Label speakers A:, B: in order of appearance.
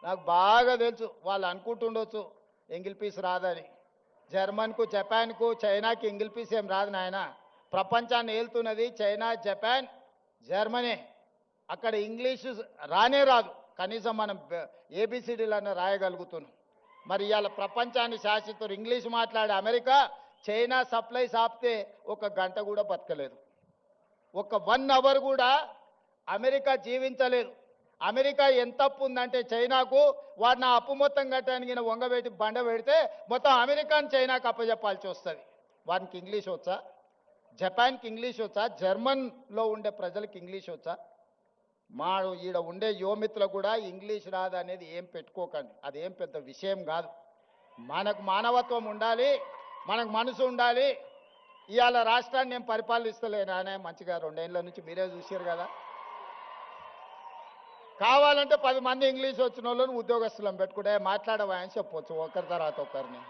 A: నాకు బాగా తెలుసు వాళ్ళు అనుకుంటుండొచ్చు ఎంగిల్ పీస్ రాదని. జర్మన్కు జపాన్కు చైనాకి ఎంగిల్ పీస్ ఏం రాదు నాయన. ప్రపంచాన్ని ఏలుతున్నది చైనా, జపాన్, జర్మనీ. అక్కడ ఇంగ్లీషు రానే రాదు, కనీసం మనం ఏబిసిడీలన్నా రాయగలుగుతున్నాం. మరి ఇవాళ ప్రపంచాన్ని శాసిస్తారు ఇంగ్లీష్ మాట్లాడే అమెరికా. చైనా సప్లైస్ ఆపితే ఒక గంట కూడా బతకలేదు, ఒక 1 అవర్ కూడా అమెరికా జీవించలేదు. అమెరికా ఎంత అప్పు ఉందంటే చైనాకు, వాడిని ఆ అప్పు మొత్తం కట్టడానికి వంగబెట్టి బండ పెడితే మొత్తం అమెరికాని చైనాకు అప్పచెప్పాల్సి వస్తుంది. వానికి ఇంగ్లీష్ వచ్చా? జపాన్కి ఇంగ్లీష్ వచ్చా? జర్మన్లో ఉండే ప్రజలకు ఇంగ్లీష్ వచ్చా? మా ఈడ ఉండే యువమిత్రులు కూడా ఇంగ్లీష్ రాదు అనేది ఏం పెట్టుకోకండి, అదేం పెద్ద విషయం కాదు. మనకు మానవత్వం ఉండాలి, మనకు మనసు ఉండాలి. ఇవాళ రాష్ట్రాన్ని నేను పరిపాలిస్తలేనానే మంచిగా 2 ఏళ్ళ నుంచి మీరే చూశారు కదా. కావాలంటే 10 మంది ఇంగ్లీష్ వచ్చిన వాళ్ళని ఉద్యోగస్తులను పెట్టుకుంటే మాట్లాడవా అని చెప్పొచ్చు ఒకరి తర్వాత ఒకరిని.